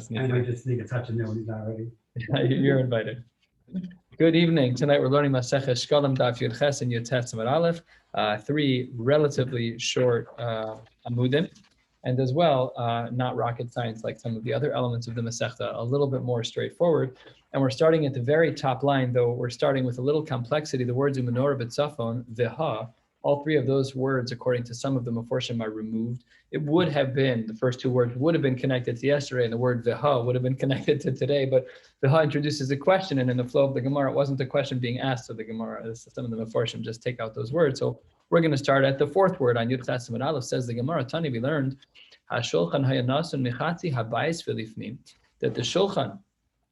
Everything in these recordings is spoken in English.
sneak I in. might just sneak a touch in there when he's not ready. You're invited. Good evening. Tonight we're learning Maseches Shekalim, Daf Yud Ches and Yud Tes Amud Aleph, three relatively short amudim, and as well, not rocket science like some of the other elements of the Masechta, a little bit more straightforward. And we're starting at the very top line, though we're starting with a little complexity. The words Umenorah B'Tzafon, V'ha, all three of those words, according to some of the Meforshim, are removed. It would have been, the first two words would have been connected to yesterday, and the word V'ha would have been connected to today, but V'ha introduces a question, and in the flow of the Gemara, it wasn't a question being asked of the Gemara. Some of the Meforshim just take out those words. So we're going to start at the fourth word on Yud Ches Amud Aleph. Says the Gemara, Tani, we learned, HaShulchan Hayanasun Mechatzi Habayis V'Lifnim, that the Shulchan,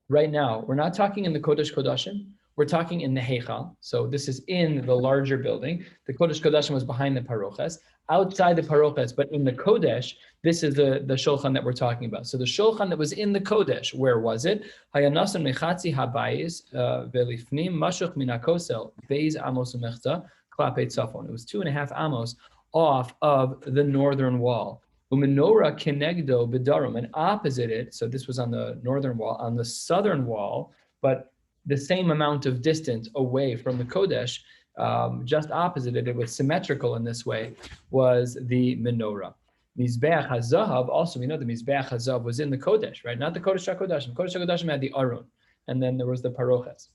right now, we're not talking in the Kodesh Kodashim, we're talking in the Heichal. So this is in the larger building. The Kodesh Kodashim was behind the Paroches. Outside the Paroches, but in the Kodesh, this is the Shulchan that we're talking about. So the Shulchan that was in the Kodesh, where was it? Hayanasan Mechatzi Habayis V'Lifnim Mashuch Min HaKosel Beis Amos Umechta Klapei Tzafon. It was 2.5 amos off of the northern wall. Umenorah Kenegdo B'Darum, and opposite it, so this was on the northern wall, on the southern wall, but the same amount of distance away from the Kodesh, just opposite it was symmetrical in this way, was the menorah. Mizbeach HaZahav, also we know the Mizbeach HaZahav was in the Kodesh, right? Not the Kodesh HaKodashim. Kodesh HaKodashim had the Aron, and then there was the Paroches.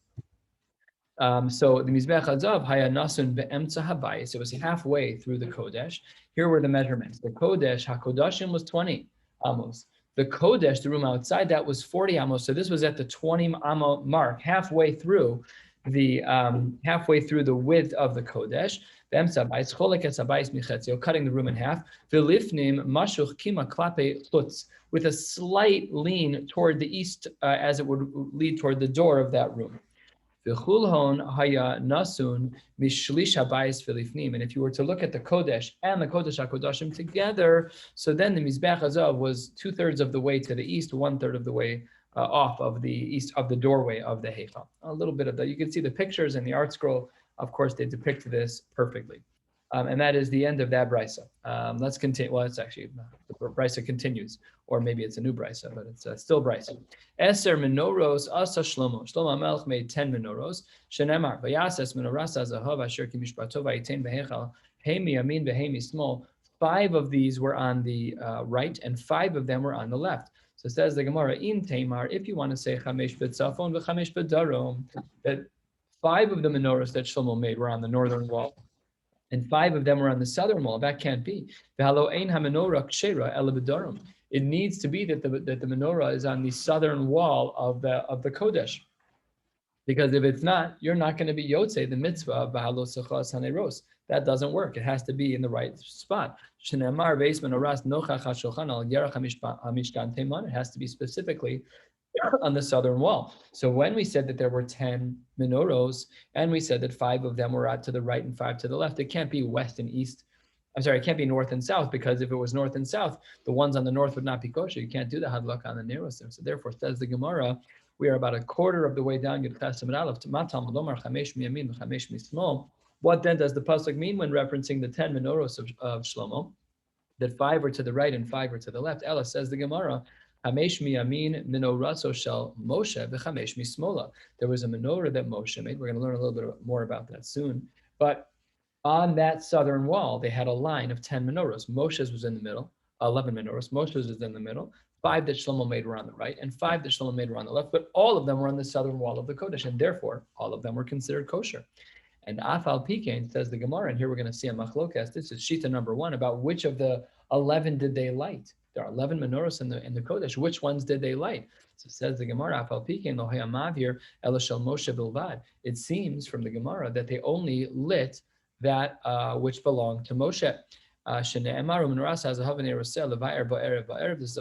So the Mizbeach HaZahav, Hayanasun Be'emtza Habayis, it was halfway through the Kodesh. Here were the measurements. The Kodesh, HaKodashim was 20 amos. The Kodesh, the room outside that, was 40 amos. So this was at the 20 amo mark, halfway through the width of the Kodesh. Cutting the room in half. With a slight lean toward the east, as it would lead toward the door of that room. And if you were to look at the Kodesh and the Kodesh HaKodashim together, so then the Mizbeach HaZahav was 2/3 of the way to the east, 1/3 of the way off of the east of the doorway of the Heichal. A little bit of that. You can see the pictures in the art scroll. Of course, they depict this perfectly. And that is the end of that brisa. Let's continue. Well, it's actually, the brisa continues, or maybe it's a new brisa, but it's still brisa. Eser menoros asa Shlomo. Shlomo HaMelech made 10 menoros. Shenemar vayases menoras hazahav asher ki mishpato vayitain behechal heimi yamin vehemi smol. 5 of these were on the right, and 5 of them were on the left. So it says the Gemara in Tamar, if you want to say chamesh b'tzafon v'chamesh b'darom, that 5 of the menorahs that Shlomo made were on the northern wall, and 5 of them were on the southern wall. That can't be. It needs to be that the menorah is on the southern wall of the Kodesh. Because if it's not, you're not going to be yotzei the mitzvah of Ba'alo Sechas Haneros. That doesn't work. It has to be in the right spot. It has to be specifically on the southern wall. So when we said that there were 10 menorahs, and we said that 5 of them were out to the right and 5 to the left, it can't be west and east. I'm sorry, it can't be north and south, because if it was north and south, the ones on the north would not be kosher. You can't do the hadlak on the nearest there. So therefore, says the Gemara, we are about a quarter of the way down. What then does the pasuk mean when referencing the 10 menorahs of Shlomo? That 5 are to the right and 5 are to the left. Ella, says the Gemara, Hamesh miyamin menoraso shel Moshe v'chamesh mismola. There was a menorah that Moshe made. We're going to learn a little bit more about that soon. But on that southern wall, they had a line of 10 menorahs. Moshe's was in the middle, 11 menorahs. Moshe's was in the middle. 5 that Shlomo made were on the right, and 5 that Shlomo made were on the left. But all of them were on the southern wall of the Kodesh, and therefore all of them were considered kosher. And Afal Pikein, says the Gemara, and here we're going to see a machlokas. This is Shita number 1, about which of the 11 did they light. There are 11 menorahs in the Kodesh. Which ones did they light? So it says the Gemara, Afal Pikein lo hayamavir ela shel Moshe bilvad. It seems from the Gemara that they only lit that which belonged to Moshe. This is a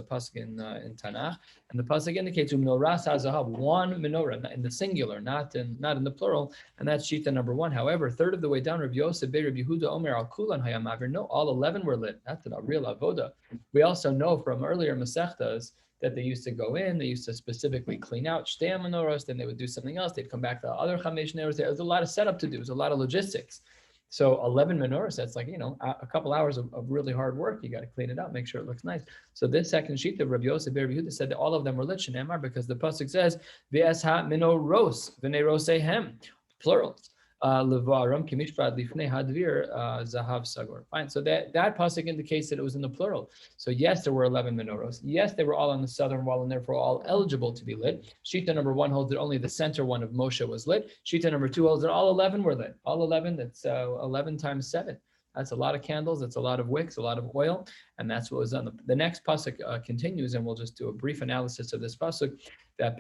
pasuk in Tanakh, and the pasuk indicates menorah hazahav, one menorah in the singular, not in the plural, and that's shita number 1. However, third of the way down, Rabbi Yosef Rabbi Yehuda Omer al kulan hayamavir. No, all 11 were lit. That's a real avoda. We also know from earlier Masechtas that they used to go in, they used to specifically clean out shtei menorahs, then they would do something else. They'd come back to other chamesh menorahs. There was a lot of setup to do. There was a lot of logistics. So 11 menorahs, that's like, a couple hours of really hard work. You got to clean it up, make sure it looks nice. So this second sheet of Rabbi Yosef Ber Yehuda said that all of them were lit, Shenemar, because the pasuk says, V'es ha minoros, v'nerosehem, plurals. Levarim kimishpad lifnei hadvir zahav sagor. Fine. So that pasuk indicates that it was in the plural. So yes, there were 11 menorahs. Yes, they were all on the southern wall and therefore all eligible to be lit. Shita number 1 holds that only the center one of Moshe was lit. Shita number 2 holds that all 11 were lit. All 11, that's 11 times 7. That's a lot of candles. That's a lot of wicks, a lot of oil. And that's what was done. The next pasuk continues, and we'll just do a brief analysis of this pasuk. That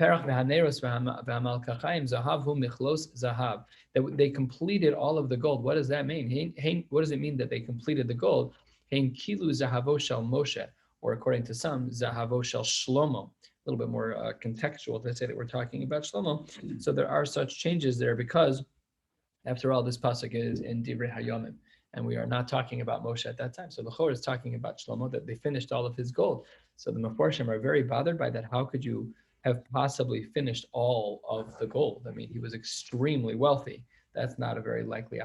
they completed all of the gold. What does that mean? What does it mean that they completed the gold? Moshe, or according to some, Zahavo Shel Shlomo. A little bit more contextual to say that we're talking about Shlomo. So there are such changes there because, after all, this pasuk is in Divrei Hayomim, and we are not talking about Moshe at that time. So the Chor is talking about Shlomo, that they finished all of his gold. So the Meforshim are very bothered by that. How could you have possibly finished all of the gold? I mean, he was extremely wealthy. That's not a very likely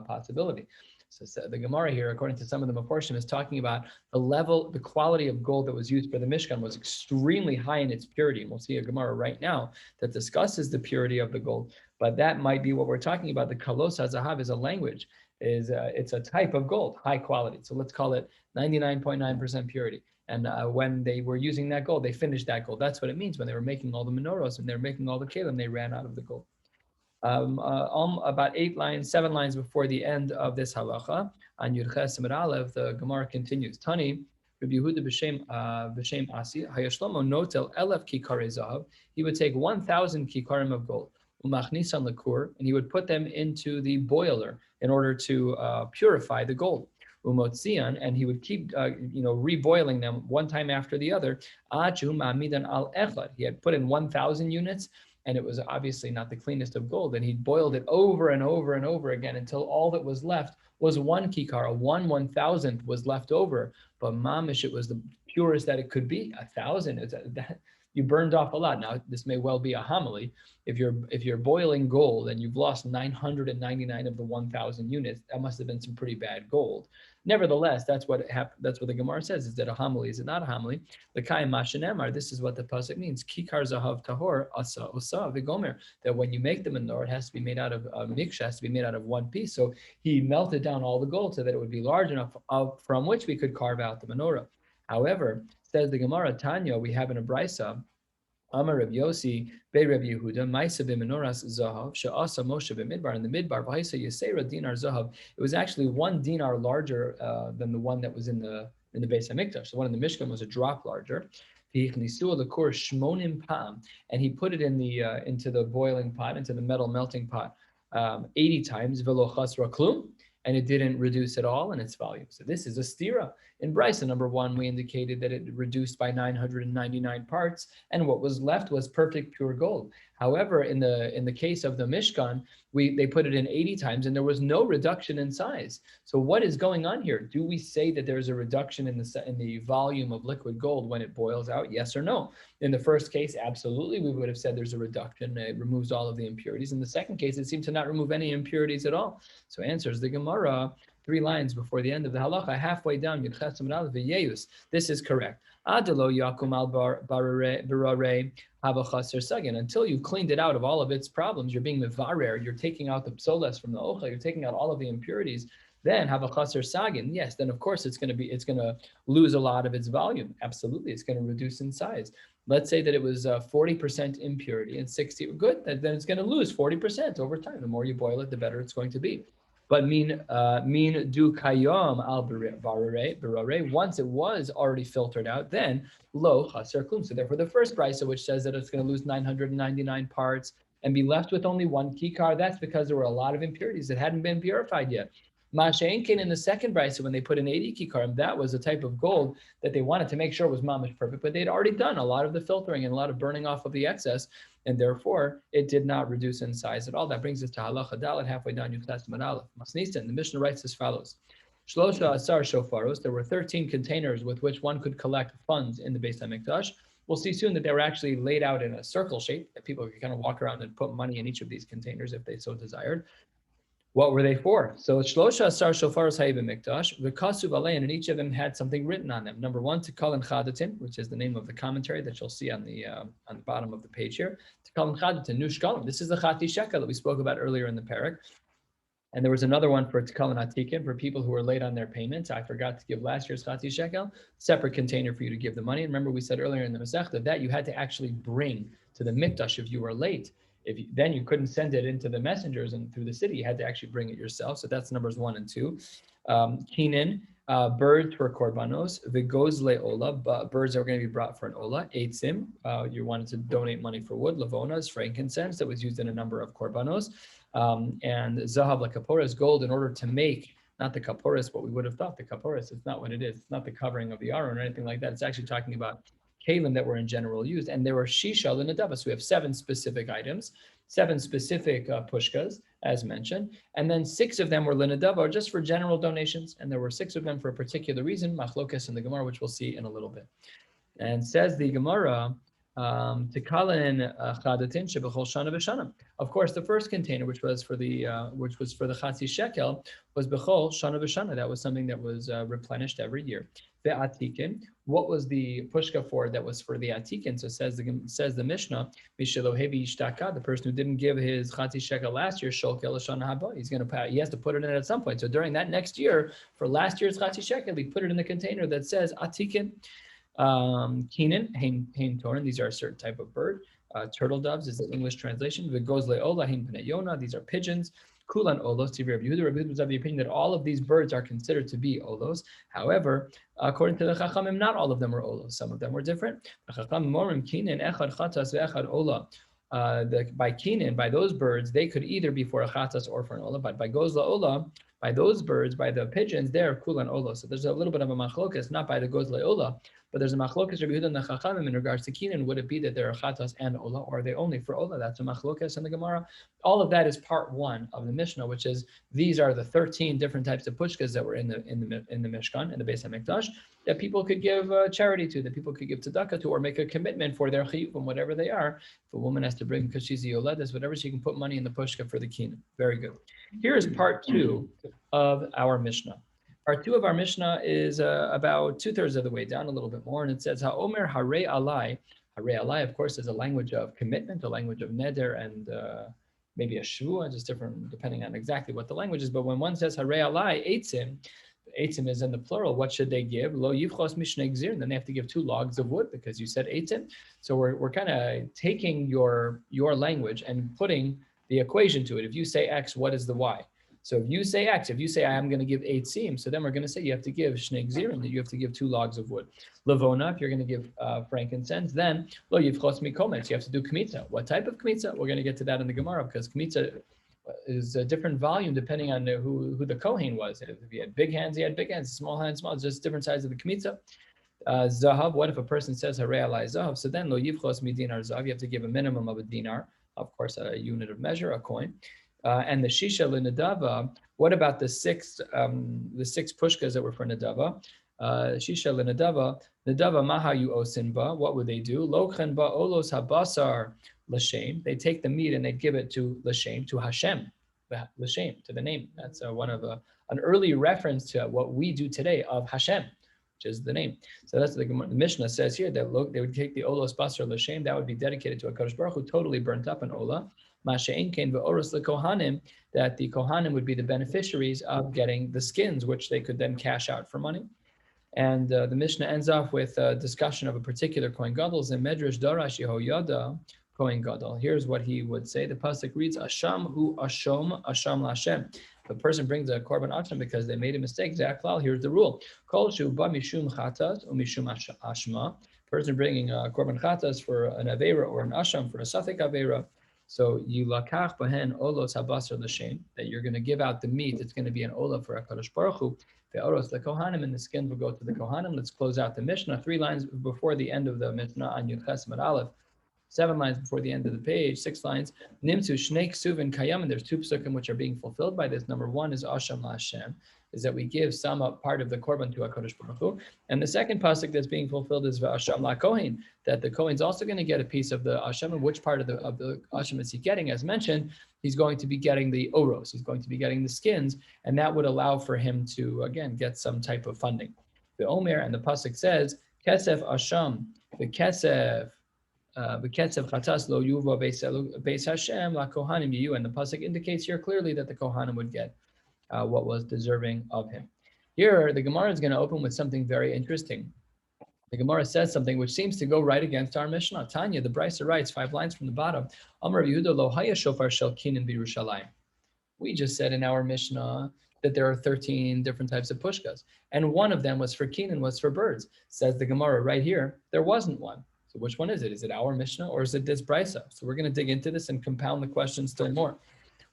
possibility. So the Gemara here, according to some of the Meforshim, is talking about the quality of gold that was used for the Mishkan was extremely high in its purity. And we'll see a Gemara right now that discusses the purity of the gold. But that might be what we're talking about. The kalos hazahav is a language, it's a type of gold, high quality. So let's call it 99.9% purity. And when they were using that gold, they finished that gold. That's what it means when they were making all the menorahs and they were making all the kelim, they ran out of the gold. About 7 lines before the end of this halacha, on Yud Ches Amud Aleph, the Gemara continues. Tani, Rabbi Yehuda b'shem Asi, Hayashlomo notel elef kikare zahav. He would take 1,000 kikarim of gold, umachnisan lekur, and he would put them into the boiler in order to purify the gold. Umotzian, and he would keep, reboiling them one time after the other. Al echad. He had put in 1,000 units, and it was obviously not the cleanest of gold. And he boiled it over and over and over again until all that was left was 1 kikar, 1/1000th was left over. But mamish, it was the purest that it could be. 1,000, you burned off a lot. Now, this may well be a homily. If you're boiling gold and you've lost 999 of the 1,000 units, that must have been some pretty bad gold. Nevertheless, that's what the Gemara says. Is that a homily? Is it not a homily? The Kaim Mashanemar. This is what the pasuk means. Kikar zahav tahor asa osa v'gomer. That when you make the menorah, it has to be made out of miksha, has to be made out of one piece. So he melted down all the gold so that it would be large enough from which we could carve out the menorah. However, says the Gemara Tanya, we have in a brisa, Amar Rabbi Yossi, Bei Rabbi Yehuda, Maisa b'menoras zahav, she'asa Moshe b'midbar, in the midbar, v'haisa yisera dinar zahav. It was actually 1 dinar larger than the one that was in the Beis Hamikdash. The one in the Mishkan was a drop larger. And he put it in into the boiling pot, into the metal melting pot, 80 times, v'lo chasra klum, and it didn't reduce at all in its volume. So this is a stira. In Brisa number 1, we indicated that it reduced by 999 parts, and what was left was perfect pure gold. However, in the case of the Mishkan, they put it in 80 times, and there was no reduction in size. So what is going on here? Do we say that there's a reduction in the volume of liquid gold when it boils out? Yes or no? In the first case, absolutely, we would have said there's a reduction. It removes all of the impurities. In the second case, it seemed to not remove any impurities at all. So answers the Gemara, 3 lines before the end of the halacha, halfway down, this is correct. Until you've cleaned it out of all of its problems, you're being mevarer, you're taking out the psoles from the ochel, you're taking out all of the impurities, then have a chaser sagin. Yes, then of course it's going to lose a lot of its volume. Absolutely, it's going to reduce in size. Let's say that it was 40% impurity and 60, good, then it's going to lose 40% over time. The more you boil it, the better it's going to be. But min du kayom al barare, once it was already filtered out, then lo chaser klum. So therefore, the first brisa, which says that it's going to lose 999 parts and be left with only 1 kikar, that's because there were a lot of impurities that hadn't been purified yet. Masha'enkin, in the second brisa, when they put in 80 kikarim, that was a type of gold that they wanted to make sure was mamish perfect, but they'd already done a lot of the filtering and a lot of burning off of the excess, and therefore it did not reduce in size at all. That brings us to halacha dalet, halfway down Yud Ches Amud Aleph. Masnisa, the Mishnah writes as follows: Shlosha asar shofaros. There were 13 containers with which one could collect funds in the Beis Hamikdash. We'll see soon that they were actually laid out in a circle shape that people could kind of walk around and put money in each of these containers if they so desired. What were they for? So Shlosha Asar Shofaros Hayib Mikdash, V'Kasuv Alein, and each of them had something written on them. Number one, Tekalim Chadatin, which is the name of the commentary that you'll see on the bottom of the page here. Tekalim Chadatin, New Shkalim. This is the Chati Shekel that we spoke about earlier in the parak. And there was another one for Tekalim Atikim, for people who were late on their payments. I forgot to give last year's Chati Shekel, separate container for you to give the money. And remember, we said earlier in the Masechta that you had to actually bring to the Mikdash if you were late. Then you couldn't send it into the messengers and through the city. You had to actually bring it yourself. So that's numbers 1 and 2. Kinin, birds for korbanos. Vigozle ola, birds that were going to be brought for an ola. Eitzim, you wanted to donate money for wood. Lavonas, frankincense, that was used in a number of korbanos. And zahav la kaporas, gold, in order to make, not the kaporas, what we would have thought the kaporas. It's not what it is. It's not the covering of the aron or anything like that. It's actually talking about kalim that were in general used, and there were shisha l'nadava. So we have 7 specific items, 7 specific pushkas, as mentioned, and then 6 of them were l'nadava, or just for general donations, and there were 6 of them for a particular reason, machlokas in the Gemara, which we'll see in a little bit. And says the Gemara, Tekalin chadatin shebechol shana v'shana. Of course, the first container, which was for the Chatzi Shekel, was bechol shana v'shana. That was something that was replenished every year. The Atikin, what was the pushka for? That was for the Atikin. So says the Mishnah, Mishelohevi Ishtaka, the person who didn't give his Chatzi Shekel last year, Sholkel Shana Haba, he has to put it in at some point. So during that next year, for last year's Chatzi Shekel, he put it in the container that says Atikin. Keenan, hain torin, these are a certain type of bird. Turtle doves is the English translation. Vigozle ola, hain pnei yona, these are pigeons. Kulan olos, Rabbi Yehuda. Rabbi Yehuda was of the opinion that all of these birds are considered to be olos. However, according to the Chachamim, not all of them were olos. Some of them were different. Chachamim morim keenan echad chatas ve'echad ola. By keenan, by those birds, they could either be for a chatas or for an ola. But by gozla ola, by those birds, by the pigeons, they're kulan ola. So there's a little bit of a machlokas, not by the gozla ola, but there's a machlokas Rabbi Yehuda and the Chachamim in regards to keenan. Would it be that they're chatas and ola, or are they only for ola? That's a machlokas in the Gemara. All of that is part 1 of the Mishnah, which is these are the 13 different types of pushkas that were in the Mishkan, in the Beis HaMikdash, that people could give charity to, that people could give tzedakah to, or make a commitment for their chiyuvim, whatever they are. If a woman has to bring, because she's a yoledes, whatever, she can put money in the pushka for the keenan. Very good. Here is part 2 of our Mishnah. Part 2 of our Mishnah is about 2/3 of the way down, a little bit more, and it says, Ha'omer harei alai. Harei alai, of course, is a language of commitment, a language of neder, and maybe a shvua, just different depending on exactly what the language is. But when one says harei alai, eitzim is in the plural. What should they give? Lo yivchos mishnei gzir, and then they have to give 2 logs of wood because you said eitzim. So we're kind of taking your language and putting the equation to it. If you say X, what is the Y? So if you say X, if you say I am going to give 8 seams, so then we're going to say you have to give shnei gzirim, that you have to give 2 logs of wood. Lavona, if you're going to give frankincense, then lo yivchos mikometz, you have to do kmitza. What type of kmitza? We're going to get to that in the Gemara, because kmitza is a different volume depending on who the kohen was. If he had big hands, he had big hands. Small hands, small. It's just different size of the kmitza. Zahav, what if a person says harei alai zahav? So then lo yivchos midinar zahav, you have to give a minimum of a dinar, of course, a unit of measure, a coin. And the shisha l'nadava, what about the 6 pushkas that were for nadava? Shisha l'nadava maha yu osinba, what would they do? Lochen ba olos habasar l'shem, they take the meat and they give it to l'shem, to Hashem, l'shem, to the name. That's an early reference to what we do today of Hashem, which is the name. So that's what the Mishnah says here, that they would take the olos basar l'shem, that would be dedicated to a Kadosh Baruch Hu, totally burnt up in ola. That the Kohanim would be the beneficiaries of getting the skins, which they could then cash out for money. And the Mishnah ends off with a discussion of a particular Kohen Gadol, in Medrash Darash Yehoyada Kohen Gadol. Here's what he would say. The pasuk reads, Asham hu ashom lashem. If a person brings a korban asham because they made a mistake, zaklal, here's the rule. Kol shu ba mishum chatas u mishum ashma. Person bringing a korban chatas for an avera or an asham for a safek avera. So you lakach bahen olos habasar l'shem, that you're going to give out the meat. It's going to be an olah for a Kadosh Baruch Hu. The oros the kohanim, and the skin will go to the kohanim. Let's close out the Mishnah 3 lines before the end of the Mishnah on Yud Ches Amud Aleph. 7 lines before the end of the page, 6 lines. Nimtzu shnei ksuvin kayam, and there's 2 psukim which are being fulfilled by this. Number 1 is Asham LaHashem, is that we give some part of the korban to HaKadosh Baruch Hu. And the second pasuk that's being fulfilled is V'Asham LaKohen, that the Kohen's also going to get a piece of the Asham. And which part of the Asham is he getting? As mentioned, he's going to be getting the oros, he's going to be getting the skins, and that would allow for him to, again, get some type of funding. The Omer, and the pasuk says, Kesef Asham, the Kesef chatas lo yuva beis Hashem la kohanim yiyu, and the pasuk indicates here clearly that the kohanim would get what was deserving of him. Here, the Gemara is going to open with something very interesting. The Gemara says something which seems to go right against our Mishnah. Tanya, the Brisa writes 5 lines from the bottom. Amar Yehuda lo haya shofar shel kinin b'Yerushalayim. We just said in our Mishnah that there are 13 different types of pushkas, and one of them was for kinin, was for birds. Says the Gemara right here, there wasn't one. So which one is it? Is it our Mishnah or is it this Brisa? So we're going to dig into this and compound the question still more.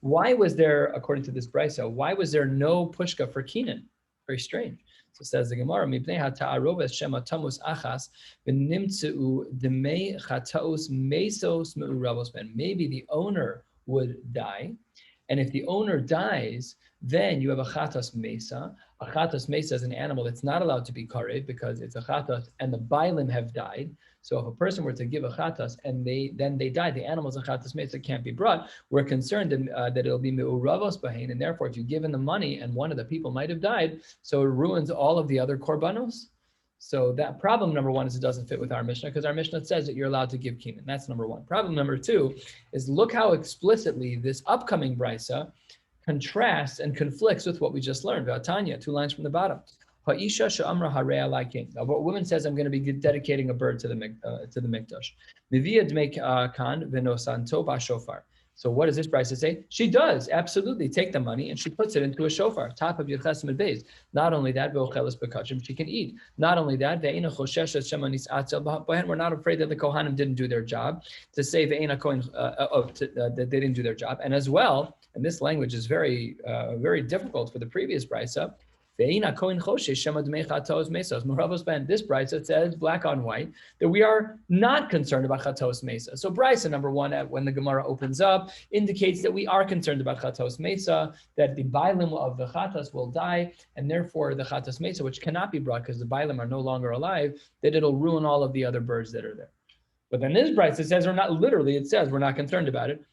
Why was there, according to this Brisa, why was there no pushka for kinin? Very strange. So says the Gemara, Mipnei ha'ta'aroves shema tamus achas v'nimtzeu demei chataos mesos me'urabos ben. Maybe the owner would die, and if the owner dies, then you have a chatas mesa. A chatas mesa is an animal that's not allowed to be karev because it's a chatas and the bailim have died. So if a person were to give a chatas and they die, the animals in chatas mesa can't be brought. We're concerned that it'll be me'uravos bahin, and therefore if you give in the money and one of the people might have died, so it ruins all of the other korbanos. So that problem number 1 is it doesn't fit with our Mishnah because our Mishnah says that you're allowed to give kinin. That's number 1. Problem number 2 is look how explicitly this upcoming brisa contrasts and conflicts with what we just learned. Tanya, 2 lines from the bottom. Ha'isha she'amra harei alai king. Now, what woman says, I'm going to be dedicating a bird to the mikdash. Mivia dmei kan v'nosanto ba'shofar. So what does this brisa say? She does, absolutely, take the money and she puts it into a shofar, top of Yirchesim Beis. Not only that, ve'ocheles bekachim, she can eat. Not only that, ve'ina chosheshes shema nis'atzel b'hen, we're not afraid that the Kohanim didn't do their job, to say ve'ina kohen, that they didn't do their job. And as well, and this language is very, very difficult for the previous brisa, this brisa says black on white that we are not concerned about chatos mesa. So brisa number 1, when the Gemara opens up, indicates that we are concerned about chatos mesa, that the bailim of the chatas will die, and therefore the chatos mesa, which cannot be brought because the bailim are no longer alive, that it'll ruin all of the other birds that are there. But then this brisa says, or not literally, it says we're not concerned about it.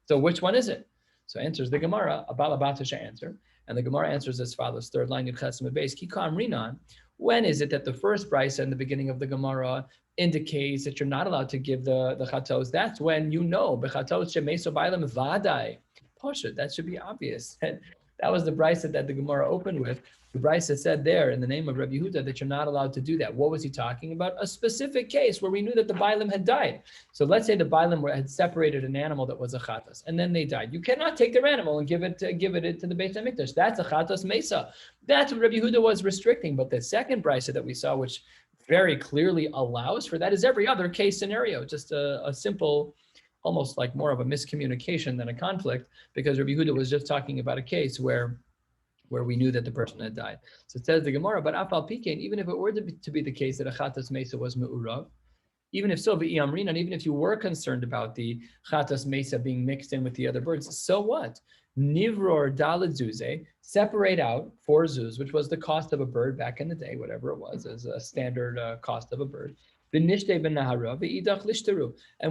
So which one is it? So answers the Gemara, a Balabatasha answer, and the Gemara answers as follows, 3rd line, Yudchesim Beis, Kikam Rinan. When is it that the first brisa in the beginning of the Gemara indicates that you're not allowed to give the chatos? That's when you know, Bechatos shemeso bailam vadai. Posha, that should be obvious. That was the brisa that the Gemara opened with. The brisa said there in the name of Rabbi Yehuda that you're not allowed to do that. What was he talking about? A specific case where we knew that the bailim had died. So let's say the bailim had separated an animal that was a chatas, and then they died. You cannot take their animal and give it to the Beit HaMikdash. That's a chatas mesa. That's what Rabbi Yehuda was restricting. But the second brisa that we saw, which very clearly allows for that, is every other case scenario. Just a simple, almost like more of a miscommunication than a conflict, because Rabbi Yehuda was just talking about a case where we knew that the person had died. So it says the Gemara, but afal pikein, even if it were to be the case that a chatas mesa was me'urav, even if so, v'iyamrin, and even if you were concerned about the chatas mesa being mixed in with the other birds, so what? Nivror daled zuze, separate out 4 zuz, which was the cost of a bird back in the day, whatever it was, as a standard cost of a bird. And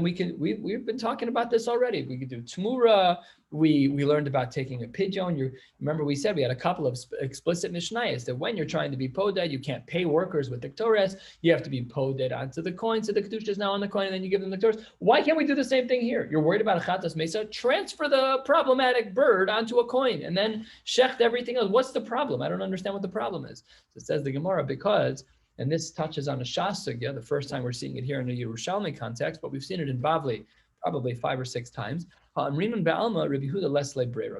we've been talking about this already. We could do tmura. We learned about taking a pidyon. Remember we said we had a couple of explicit mishnayos that when you're trying to be poded, you can't pay workers with the ktores. You have to be poded onto the coin. So the kedusha is now on the coin, and then you give them the ktores. Why can't we do the same thing here? You're worried about a chatas mesa. Transfer the problematic bird onto a coin, and then shecht everything else. What's the problem? I don't understand what the problem is. So it says the Gemara, because. And this touches on a Shas sugya, the first time we're seeing it here in a Yerushalmi context, but we've seen it in Bavli probably 5 or 6 times.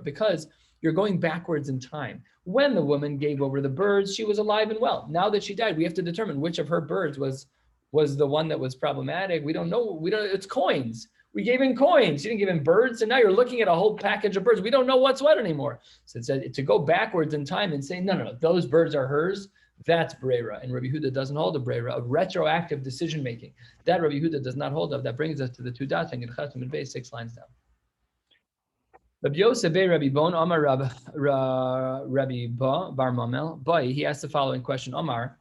Because you're going backwards in time. When the woman gave over the birds, she was alive and well. Now that she died, we have to determine which of her birds was the one that was problematic. We don't know. It's coins. We gave in coins. You didn't give in birds. And now you're looking at a whole package of birds. We don't know what's what anymore. So it said to go backwards in time and say, no, those birds are hers. That's brera. And Rabbi Yehuda doesn't hold a brera of retroactive decision making. That Rabbi Yehuda does not hold of. That brings us to the two dots in Chesim and Beis, 6 lines down. Rabbi Yosef Bey Rabbi Bon Omar Rabbi Ba Bar Mamel Bai. He asked the following question: Omar,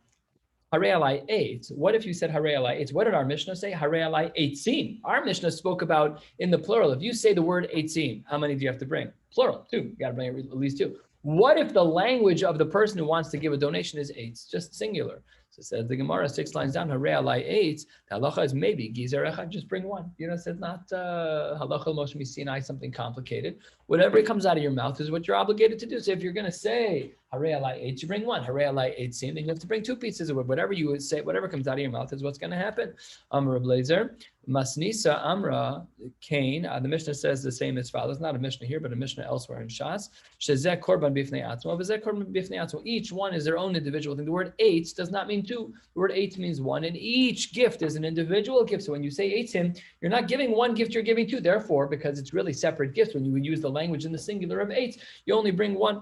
Harei alai eitz. What if you said Harei alai eitz? What did our Mishnah say? Harei alai eitzim. Our Mishnah spoke about in the plural. If you say the word eitzim, how many do you have to bring? Plural, 2. You got to bring at least 2. What if the language of the person who wants to give a donation is eitz, just singular? So it says the Gemara 6 lines down, Harei alai eitz. The halacha is maybe gizer echad, just bring 1. You know, it's not halacha Moshe Sinai, something complicated. Whatever comes out of your mouth is what you're obligated to do. So if you're going to say Harei alai eitz, you bring 1. Harei alai eitzim, then you have to bring 2 pieces of wood. Whatever you would say, whatever comes out of your mouth is what's going to happen. Amra Blazer, Masnisa Amra Cain. The Mishnah says the same as follows. Not a Mishnah here, but a Mishnah elsewhere in Shas. Shezek korban bifnei atzmo, v'zek korban bifnei atzmo. Each one is their own individual thing. The word eitz does not mean 2. The word eitz means 1, and each gift is an individual gift. So when you say eitzim, you're not giving 1 gift, you're giving 2. Therefore, because it's really separate gifts, when you would use the language in the singular of eitz, you only bring 1.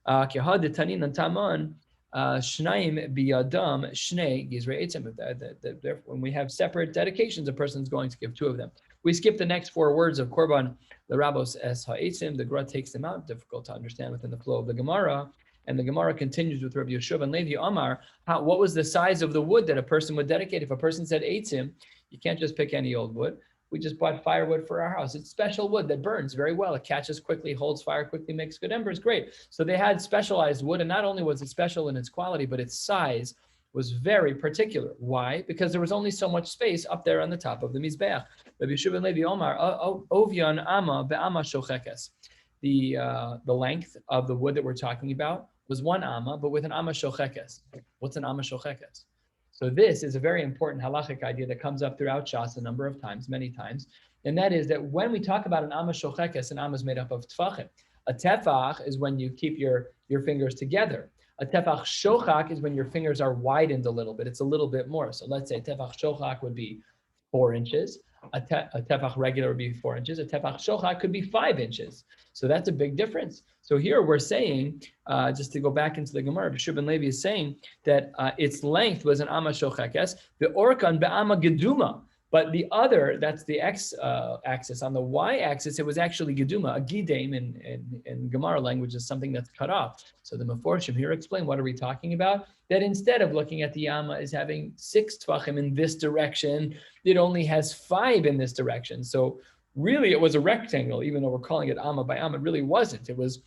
Shnayim biyadam shnei gizrei eitzim. When we have separate dedications, a person's going to give 2 of them. We skip the next 4 words of korban. The Rabbos es ha'eitzim. The Gra takes them out. Difficult to understand within the flow of the Gemara. And the Gemara continues with Rabbi Yeshua and Levi Amar. What was the size of the wood that a person would dedicate? If a person said eitzim, you can't just pick any old wood. We just bought firewood for our house. It's special wood that burns very well. It catches quickly, holds fire quickly, makes good embers. Great. So they had specialized wood, and not only was it special in its quality, but its size was very particular. Why? Because there was only so much space up there on the top of the Mizbeach. Rabbi Yeshua ben Levi Omar, Ovyan Ama be'ama shochekes. The length of the wood that we're talking about was 1 amma, but with an amma shochekes. What's an amma shochekes? So this is a very important halachic idea that comes up throughout Shas a number of times, many times. And that is that when we talk about an amma shochekes, an amma is made up of tefachim. A tefach is when you keep your fingers together. A tefach shochak is when your fingers are widened a little bit. It's a little bit more. So let's say tefach shochak would be 4 inches. A tefach regular would be 4 inches. A tefach shochak could be 5 inches. So that's a big difference. So here we're saying, just to go back into the Gemara, Bishub ben Levi is saying that its length was an amma shochekes, the orkan be'amma geduma. But the other, that's the x-axis. On the y-axis, it was actually geduma. A gidem in Gemara language is something that's cut off. So the Meforshim here explain, what are we talking about? That instead of looking at the amma as having 6 tvachim in this direction, it only has 5 in this direction. So really it was a rectangle, even though we're calling it amma by amma. It really wasn't. It was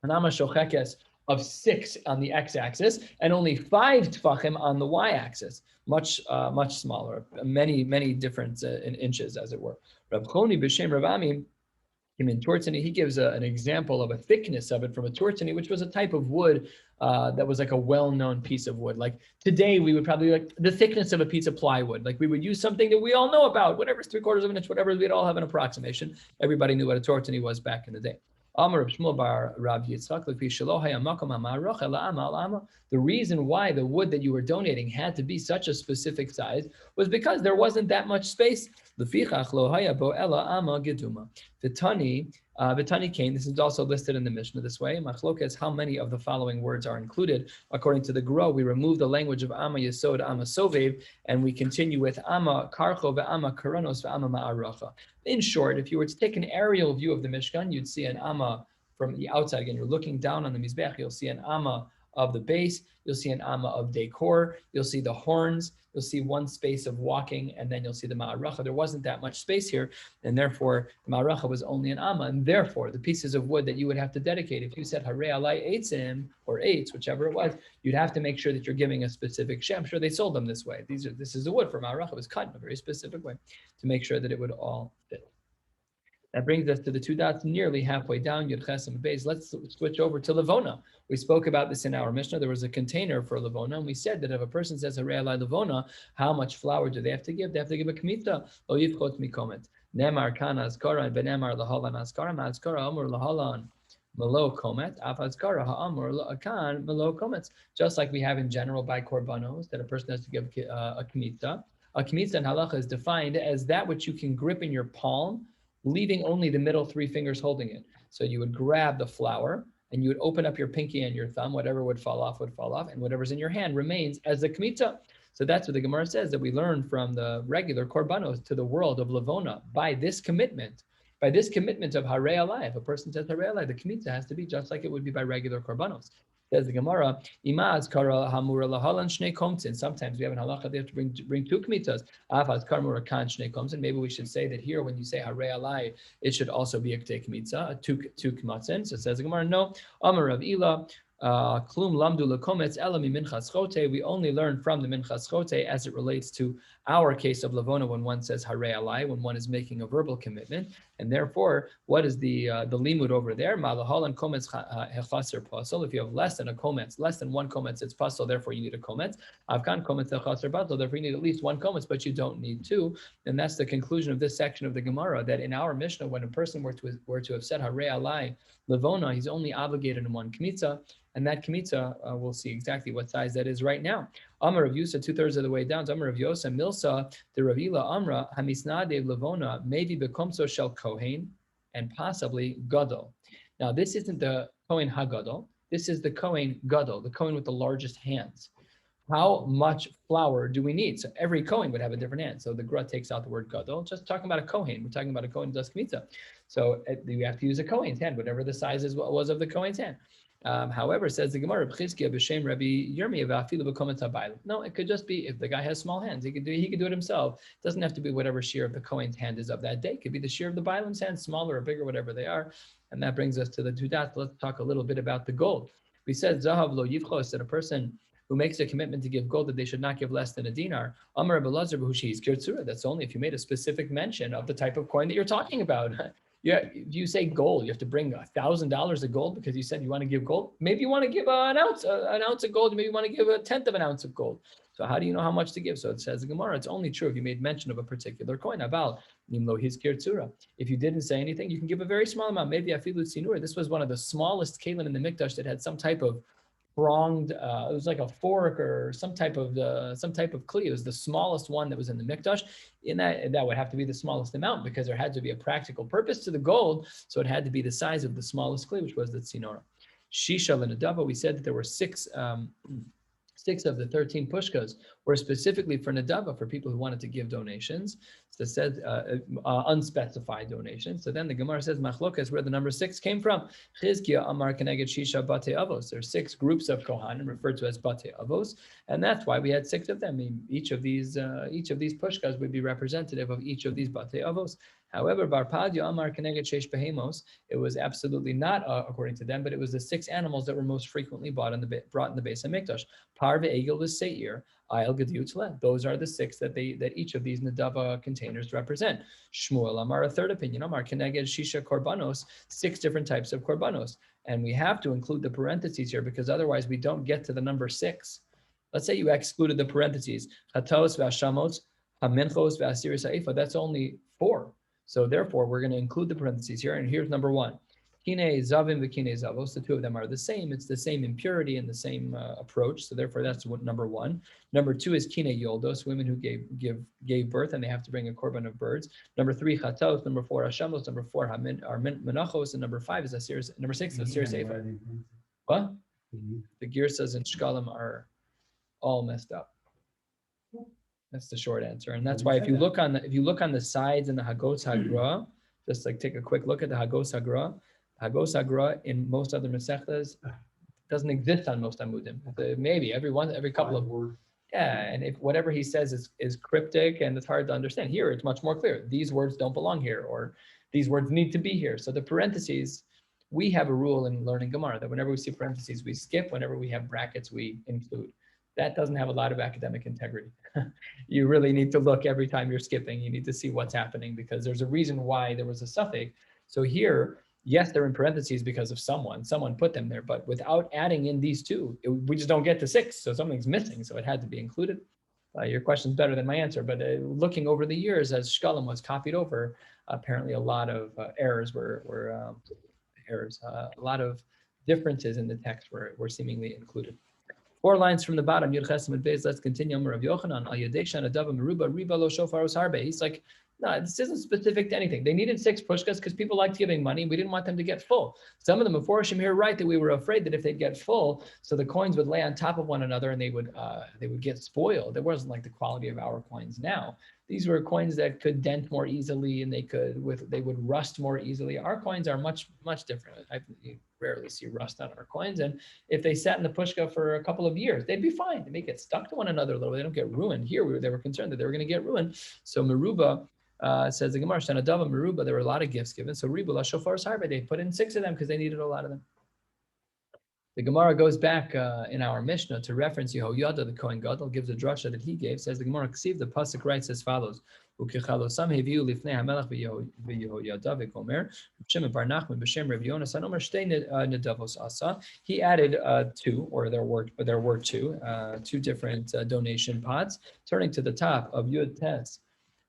an amma shochekes of 6 on the x-axis and only 5 tvachim on the y-axis. Much smaller, many different in inches, as it were. Rav Choni b'shem Rav Ami, he gives an example of a thickness of it from a tortini, which was a type of wood that was like a well-known piece of wood. Like today, we would probably like the thickness of a piece of plywood. Like we would use something that we all know about, whatever's 3/4 of an inch, whatever, we'd all have an approximation. Everybody knew what a tortini was back in the day. The reason why the wood that you were donating had to be such a specific size was because there wasn't that much space. The Tani Cain, this is also listed in the Mishnah this way. Machlokas, how many of the following words are included? According to the Gro, we remove the language of Amma Yesod, Amma Sovev, and we continue with Amma Karcho, Amma Karanos, Amma Ma'aracha. In short, if you were to take an aerial view of the Mishkan, you'd see an Amma from the outside. Again, you're looking down on the Mizbech, you'll see an Amma of the base, you'll see an Amma of decor, you'll see the horns, you'll see 1 space of walking, and then you'll see the Ma'aracha. There wasn't that much space here, and therefore the Ma'aracha was only an Amma, and therefore the pieces of wood that you would have to dedicate, if you said Harei alai eitzim, or eitz, whichever it was, you'd have to make sure that you're giving a specific shem. I'm sure they sold them this way. This is the wood for Ma'aracha. It was cut in a very specific way to make sure that it would all fit. That brings us to the 2 dots nearly halfway down, Yud Ches and Beis. Let's switch over to Levona. We spoke about this in our Mishnah. There was a container for Levona, and we said that if a person says Harei alai Levona, how much flour do they have to give? They have to give a kmita. Lo yivchot mikomet. Nemar kan azkara and benemar lahalan azkara, ma'azkara amur lahalan malo komet, af azkara ha'amur la'akan malo komets. Just like we have in general by korbanos, that a person has to give a kmita. A kmita in halacha is defined as that which you can grip in your palm, leaving only the middle 3 fingers holding it. So you would grab the flour and you would open up your pinky and your thumb, whatever would fall off, and whatever's in your hand remains as the kmitza. So that's what the Gemara says, that we learn from the regular korbanos to the world of Levona by this commitment of Harei Alai. If a person says Harei Alai, the kmitza has to be just like it would be by regular korbanos. Says the Gemara, Imaz kara hamura lahalan shnei komtzin. Sometimes we have an halacha they have to bring two kmitzas. Afaz karmura kan shnei komtzin. Maybe we should say that here when you say Harei Alai, it should also be a ktei kmitza, two kmatzin. So it says the Gemara, no. Amar Rav Ila. Klum lamdu lekometz elami minchas chote. We only learn from the minchas chote as it relates to our case of Levona when one says Harei Alai, when one is making a verbal commitment. And therefore, what is the limud over there? Malahal and kometz hechaser pasol. If you have less than one kometz, it's pasol. Therefore, you need a kometz. Avkan kometz hechaser pasol. Therefore, you need at least one kometz, but you don't need two. And that's the conclusion of this section of the Gemara. That in our Mishnah, when a person were to have said Harei Alai Levona, he's only obligated in one kmitza. And that kmitza, we'll see exactly what size that is right now. Amar of Yusa, 2/3 of the way down. Amar of Yosa, Milsa, the Ravila Amra, Hamisnade Levona, maybe bekomso shel Kohen, and possibly Gadol. Now, this isn't the Kohen HaGadol. This is the Kohen Gadol, the Kohen with the largest hands. How much flour do we need? So every Kohen would have a different hand. So the Gra takes out the word Gadol, just talking about a Kohen. We're talking about a Kohen who does kmitza. So you have to use a Kohen's hand, whatever the size was of the Kohen's hand. However, says the Gemara, no, it could just be if the guy has small hands, he could do it himself. It doesn't have to be whatever shiur of the Kohen's hand is of that day. It could be the shiur of the Bailam's hand, smaller or bigger, whatever they are. And that brings us to the Tudat. Let's talk a little bit about the gold. We said Zahav lo yivchos, that a person who makes a commitment to give gold, that they should not give less than a dinar. Amar Abelazar b'hushi kirtzura. That's only if you made a specific mention of the type of coin that you're talking about. Yeah, if you say gold, you have to bring $1,000 of gold because you said you want to give gold. Maybe you want to give an ounce of gold. Maybe you want to give 1/10 of an ounce of gold. So how do you know how much to give? So it says the Gemara, it's only true if you made mention of a particular coin. Abal nimlo hizkir tzura. If you didn't say anything, you can give a very small amount. Maybe afilu tzinur. This was one of the smallest kalim in the mikdash that had some type of pronged. It was like a fork or some type of kli. It was the smallest one that was in the mikdash. In that would have to be the smallest amount because there had to be a practical purpose to the gold. So it had to be the size of the smallest kli, which was the tzinora. Shisha l'nadava. We said that there were six of the 13 pushkas were specifically for nadava, for people who wanted to give donations. So it said unspecified donations. So then the Gemara says machlokas, where the number 6 came from. Chizkiya amar keneged shisha bate avos. There's 6 groups of kohanim referred to as bate avos, and that's why we had 6 of them. I mean, each of these pushkas would be representative of each of these bate avos. However, Bar Padya Amar Keneged Sheish Behemos, it was absolutely not according to them, but it was the 6 animals that were most frequently brought in the base of Mikdash. Par ve'egel v'seir, ayel gediutzle. Those are the 6 that each of these nadava containers represent. Shmuel Amar, a third opinion, Amar Keneged Shisha Korbanos, 6 different types of korbanos. And we have to include the parentheses here because otherwise we don't get to the number 6. Let's say you excluded the parentheses. Chatos v'ashamot, haminchos v'asiris ha'ifa. That's only 4. So therefore, we're going to include the parentheses here. And here's number 1. Kine zavim v'kine zavos. The 2 of them are the same. It's the same impurity and the same approach. So therefore, that's what number 1. Number 2 is kine yoldos, women who gave birth and they have to bring a korban of birds. Number 3, chatos. Number 4, hashamos. Number 4 are menachos. And number 5 is asiris. Number 6 is asiris eifa. What? The girsas and shkalim are all messed up. That's the short answer, and that's why if you look on the sides in the Hagos Hagra, just like take a quick look at the Hagos Hagra. Hagos Hagra in most other Maseches doesn't exist on most Amudim. Maybe every couple of words. Yeah, and if whatever he says is cryptic and it's hard to understand, here it's much more clear. These words don't belong here, or these words need to be here. So the parentheses, we have a rule in learning Gemara that whenever we see parentheses, we skip. Whenever we have brackets, we include. That doesn't have a lot of academic integrity. You really need to look every time you're skipping. You need to see what's happening because there's a reason why there was a suffix. So here, yes, they're in parentheses because of someone put them there, but without adding in these 2, we just don't get to 6. So something's missing. So it had to be included. Your question's better than my answer, but looking over the years as Shekalim was copied over, apparently a lot of errors were errors. A lot of differences in the text were seemingly included. 4 lines from the bottom, Yud Ches Amud Beis. Let's continue. Rav Yochanan, Al Yadei Shanadav Meruba Riba Lo Shofar Os Harbe. He's like, No, this isn't specific to anything. They needed 6 pushkas because people liked giving money. We didn't want them to get full. Some of the Meforshim here write that we were afraid that if they'd get full, so the coins would lay on top of one another and they would get spoiled. It wasn't like the quality of our coins now. These were coins that could dent more easily and they would rust more easily. Our coins are much different. You rarely see rust on our coins, and if they sat in the pushka for a couple of years, they'd be fine. They may get stuck to one another a little. They don't get ruined. Here they were concerned that they were going to get ruined. So Meruba. Says the Gemara, Shanadava Meruba, there were a lot of gifts given. So Ribula Shofar Sarba, they put in 6 of them because they needed a lot of them. The Gemara goes back in our Mishnah to reference Yehoyada, the Kohen Gadol, gives a drasha that he gave. Says the Gemara, Ksiv, the pasuk writes as follows: Ukechalosam heviu lifnei hamelach v'Yehoyada v'Gomer Shimon bar Nachman b'Shem Rav Yonas Anomer shtei nedavos asa. He added 2, or there were 2 different donation pots. Turning to the top of Yud Tes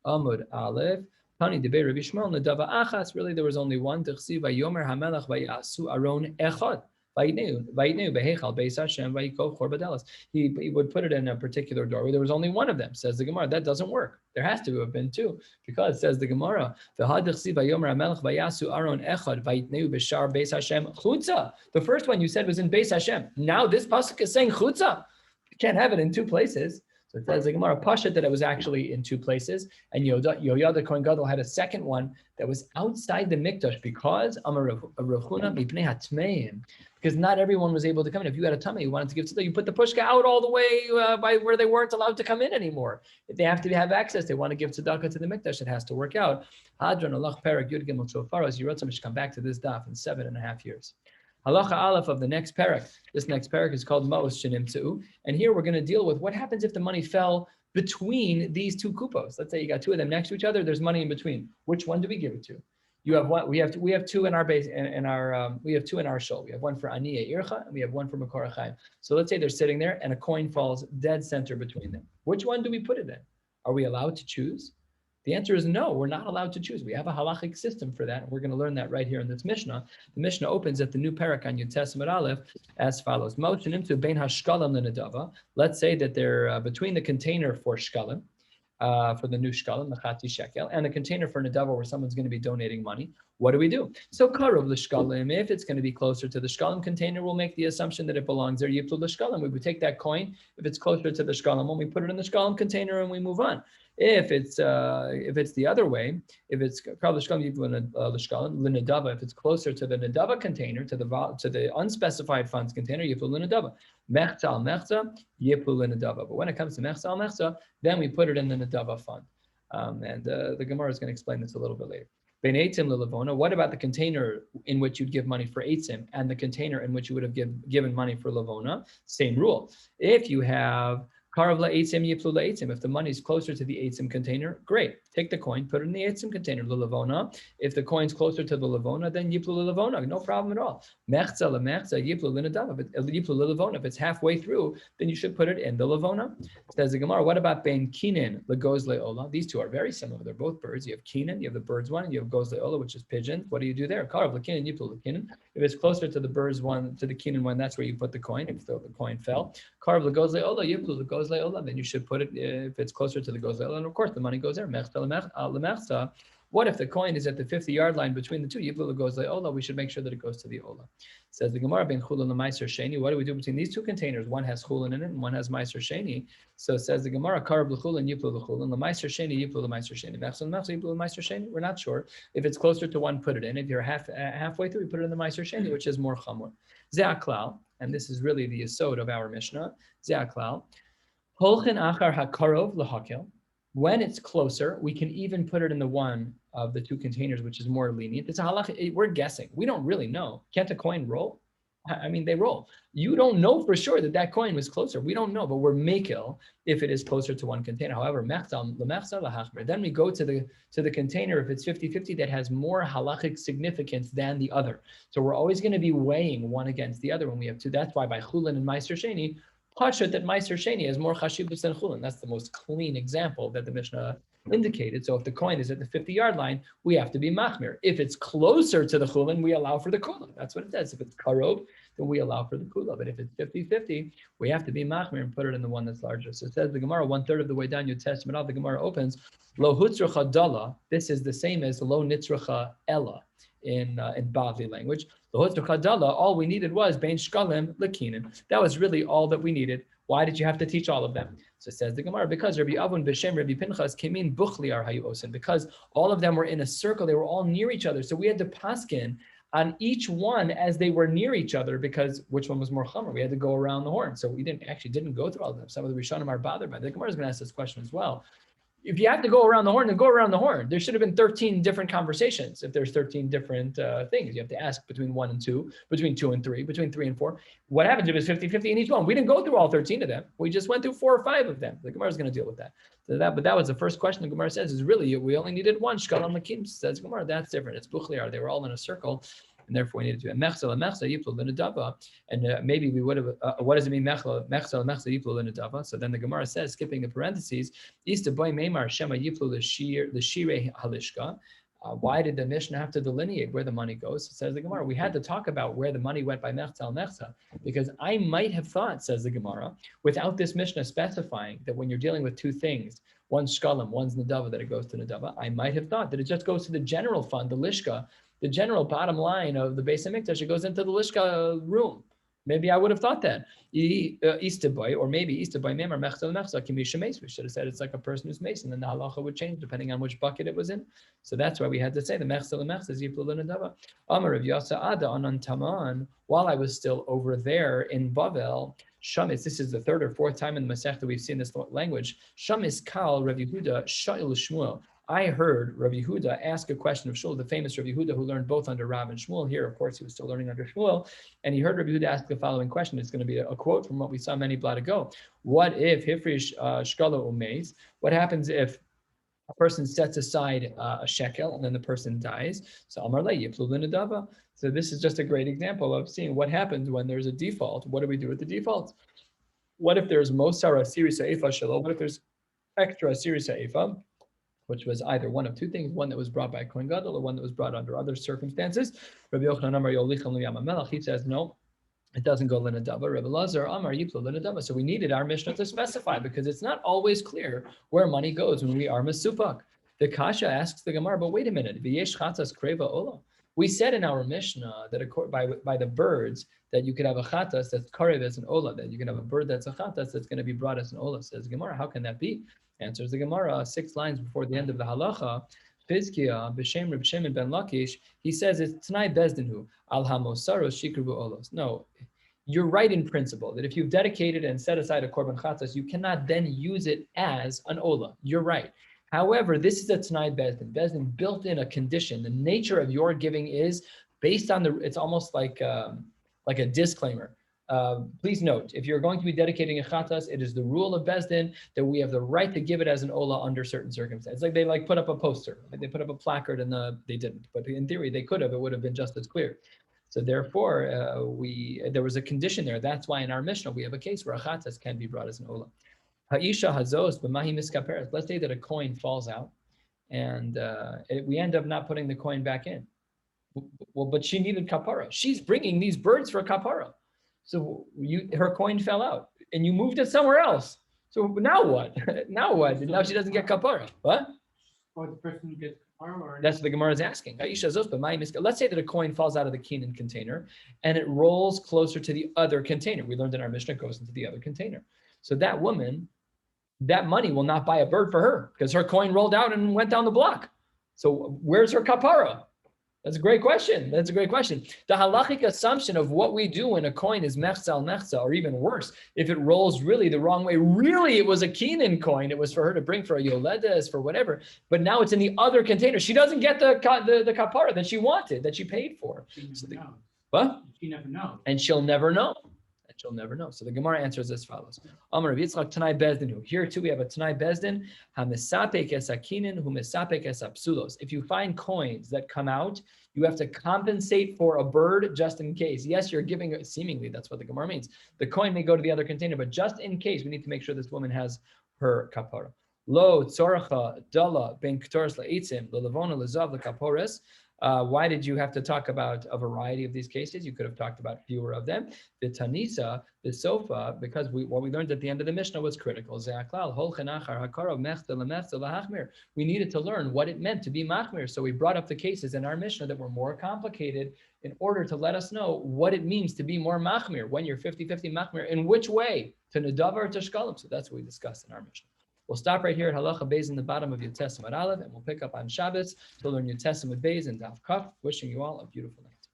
Amud Aleph, Tani Debei Rabbi Shmuel Nedava Achas. Really, there was only one. T'chsiv Vayomer Hamelach Vayasu Aron Echad. Vayitneu behechal beis Hashem vayikov chor badelas. He would put it in a particular doorway. There was only one of them. Says the Gemara, that doesn't work. There has to have been 2, because says the Gemara, v'hadchsiv vayomer hamelech vayasu aron echad vayitneu b'shar beis Hashem chutza. The first one you said was in beis Hashem. Now this pasuk is saying chutza. You can't have it in 2 places. So it says the Gemara Pasha that it was actually in 2 places, and Yehoyada Kohen Gadol had a second one that was outside the mikdash because because not everyone was able to come in. If you had a tummy you wanted to give to them, you put the pushka out all the way by where they weren't allowed to come in anymore. If they have to have access, they want to give tzedakah to the mikdash, it has to work out. Hadron Allah Perak Yud Gimel Shofar, as you wrote, should come back to this daf in 7.5 years. Halacha Aleph of the next parak. This next parak is called Ma'os Shenimtzeu, and here we're going to deal with what happens if the money fell between these 2 kupos. Let's say you got 2 of them next to each other. There's money in between. Which one do we give it to? You have one. We have 2 in our base we have 2 in our shul. We have one for Aniya Ircha and we have one for Makor HaChaim. So let's say they're sitting there and a coin falls dead center between them. Which one do we put it in? Are we allowed to choose? The answer is no, we're not allowed to choose. We have a halachic system for that, and we're going to learn that right here in this Mishnah. The Mishnah opens at the new parak on Yud Tes Aleph as follows. Let's say that they're between the container for Shekalim, for the new Shekalim, the Chati Shekel, and the container for Nedava where someone's going to be donating money. What do we do? So Karov l'Shekalim, if it's going to be closer to the Shekalim container, we'll make the assumption that it belongs there. Yiplu l'Shekalim, we would take that coin, if it's closer to the Shekalim, when we put it in the Shekalim container and we move on. If it's the other way, if it's if it's closer to the Nedava container, to the unspecified funds container, yipul l'Nedava. Mechza al mechza, yipul l'Nedava. But when it comes to mechza al mechza, then we put it in the Nedava fund. And the Gemara is going to explain this a little bit later. Ben eitzim l'Levona. What about the container in which you'd give money for eitzim and the container in which you would have given money for Levona? Same rule. If you have Karav la'etzim yiplu la'etzim. If the money is closer to the eitzim container, great. Take the coin, put it in the eitzim container, l'levona. If the coin's closer to the levona, then yiplu l'levona, no problem at all. Mechza l'mechza yiplu l'nadav. Yiplu l'levona. If it's halfway through, then you should put it in the levona. Says the Gemara, what about ben kinin legoz le'ola? These 2 are very similar. They're both birds. You have kinin, you have the birds one, and you have goz le'ola, which is pigeon. What do you do there? Karav l'kinin yiplu l'kinin. If it's closer to the birds one, to the kinin one, that's where you put the coin. If the coin fell, Karav l'goz le'ola yiplu l'goz le'ola, then you should put it if it's closer to the goz le'ola, and of course the money goes there. What if the coin is at the 50-yard line between the 2? Yiplu goes le'ola. We should make sure that it goes to the ola. Says the Gemara, ben chulin l'maiser sheni. What do we do between these 2 containers? One has chulin in it and one has maiser sheni. So says the Gemara, karab l'chulin yiplu l'chulin l'maiser sheni yiplu l'maiser sheni. Mechzon mechzon yiplu l'maiser sheni. We're not sure. If it's closer to one, put it in. If you're halfway through, we put it in the maiser sheni, which is more chamor. Ze'aklal, and this is really the yesod of our Mishnah. Ze'aklal. Holchen achar hakarov l'hakel. When it's closer, we can even put it in the one of the 2 containers, which is more lenient. It's a halacha. We're guessing. We don't really know. Can't a coin roll? I mean, they roll. You don't know for sure that coin was closer. We don't know, but we're makil if it is closer to one container. However, then we go to the container if it's 50-50 that has more halachic significance than the other. So we're always going to be weighing one against the other when we have 2. That's why by chulin and meiser sheni, Pashut that Meiser Sheni is more chashibus than chulin. That's the most clean example that the Mishnah indicated. So if the coin is at the 50-yard line, we have to be machmir. If it's closer to the chulin, we allow for the kula. That's what it says. If it's karov, then we allow for the kula. But if it's 50-50, we have to be machmir and put it in the one that's larger. So it says the Gemara, 1/3 of the way down your testament, the Gemara opens, lo hutzracha dala. This is the same as lo nitzracha ella in Bavli language. Lo hutzracha dala, all we needed was bein shkalim lekinin. That was really all that we needed. Why did you have to teach all of them? So it says the Gemara, because Rabbi Avun b'shem Rabbi Pinchas came in buchliar hayu osin, because all of them were in a circle, they were all near each other. So we had to paskin on each one as they were near each other, because which one was more chomer? We had to go around the horn. So we didn't go through all of them. Some of the Rishonim are bothered by it. The Gemara is going to ask this question as well. If you have to go around the horn, then go around the horn. There should have been 13 different conversations. If there's 13 different things, you have to ask between 1 and 2, between 2 and 3, between 3 and 4. What happens if it's 50-50 in each one? We didn't go through all 13 of them. We just went through 4 or 5 of them. The Gemara is going to deal with that. But that was the first question the Gemara says is really, we only needed one. Shkalim Lakim says Gemara, that's different. It's Buchliar. They were all in a circle. And therefore, we needed to and maybe we would have. What does it mean? Mechla yiplu l'nedava. So then the Gemara says, skipping the parentheses, Ista boy meimar shema yiplu l'shirei halishka. Why did the Mishnah have to delineate where the money goes? It says the Gemara, we had to talk about where the money went by mechza, because I might have thought, says the Gemara, without this Mishnah specifying that when you're dealing with 2 things, one's shkalim, one's nedava, that it goes to nedava, I might have thought that it just goes to the general fund, the lishka, the general bottom line of the Beis HaMikdash, it goes into the lishka room. Maybe I would have thought that. Istaboy, or maybe Istaboy memar mechzel mechza kimisha mace. We should have said it's like a person who's mason, and the halacha would change depending on which bucket it was in. So that's why we had to say the mechzel mechza is yiplu l'nedava. Amar of Yasa Ada on Taman. While I was still over there in Bavel, Shamis. This is the 3rd or 4th time in the Masech that we've seen this language. Shamis kal Rav Yehuda sha'il Shmuel. I heard Rabbi Yehuda ask a question of Shmuel, the famous Rabbi Yehuda who learned both under Rav and Shmuel. Here, of course, he was still learning under Shmuel. And he heard Rabbi Yehuda ask the following question. It's going to be a quote from what we saw many blot ago. What if Hifrish Shkala Umeis? What happens if a person sets aside a shekel and then the person dies? So Amar Le Yiplu l'nedava. So this is just a great example of seeing what happens when there's a default. What do we do with the default? What if there's Mosar Asiri Sa'ifa Shalom? What if there's extra Asiri Sa'ifa? Which was either one of 2 things, one that was brought by Kohen Gadol or one that was brought under other circumstances. Rabbi Yochanan Amar Yolichan Liyam HaMelech, he says, no, it doesn't go l'nedava. Rabbi Lazar Amar Yiplu l'nedava. So we needed our Mishnah to specify, because it's not always clear where money goes when we are mesupak. The Kasha asks the Gemara, but wait a minute, v'yesh chatas kreva ola. We said in our Mishnah that by the birds that you could have a chatas that's karev as an ola, that you can have a bird that's a chatas that's going to be brought as an ola. Says Gemara, how can that be? Answers the Gemara 6 lines before the end of the halacha. Pizkiya b'shem Reb Shimon ben Lakish. He says it's Tanai Bezdinhu al hamosaros shikru olos. No, you're right in principle that if you've dedicated and set aside a korban chatas, you cannot then use it as an ola. You're right. However, this is a Tanai Bezdin. Bezdin built in a condition. The nature of your giving is based on it's almost like a disclaimer. Please note, if you're going to be dedicating a chatas, it is the rule of Bezdin that we have the right to give it as an ola under certain circumstances. Like they put up a poster, they put up a placard, and they didn't. But in theory, they could have. It would have been just as clear. So therefore, there was a condition there. That's why in our Mishnah we have a case where a chatas can be brought as an ola. Ha'isha hazos b'mahi miskaperes. Let's say that a coin falls out, and we end up not putting the coin back in. Well, but she needed kapara. She's bringing these birds for kapara. So her coin fell out, and you moved it somewhere else. So now what? Now what? Now she doesn't get kapara. What? Or the person who gets kapara? Or that's what the Gemara is asking. Let's say that a coin falls out of the kinin container, and it rolls closer to the other container. We learned in our Mishnah it goes into the other container. So that woman, that money will not buy a bird for her because her coin rolled out and went down the block. So where's her kapara? That's a great question. That's a great question. The halachic assumption of what we do when a coin is mechza, or even worse, if it rolls really the wrong way, really it was a kinin coin. It was for her to bring for a yoledes, for whatever. But now it's in the other container. She doesn't get the kapara that she wanted, that she paid for. What? She never knows. And she'll never know. She'll never know. So the Gemara answers as follows. Amar Rav Yitzchak Tanai Bezdin. Here too we have a Tanai Bezdin. Hamisapek es akinin, humisapek es apsulos. If you find coins that come out, you have to compensate for a bird just in case. Yes, you're giving, seemingly that's what the Gemara means. The coin may go to the other container, but just in case, we need to make sure this woman has her kapara. Lo tzorcha dala ben ktoros la'etzim lelavona lezav lekapores. Why did you have to talk about a variety of these cases? You could have talked about fewer of them. The tanisa, the sofa, because what we learned at the end of the Mishnah was critical. We needed to learn what it meant to be machmir. So we brought up the cases in our Mishnah that were more complicated in order to let us know what it means to be more machmir, when you're 50-50 machmir, in which way, to nadav or to shkalim. So that's what we discussed in our Mishnah. We'll stop right here at Halacha Beis in the bottom of your Testament Aleph, and we'll pick up on Shabbos to learn your Testament Beis and Daf Kaf. Wishing you all a beautiful night.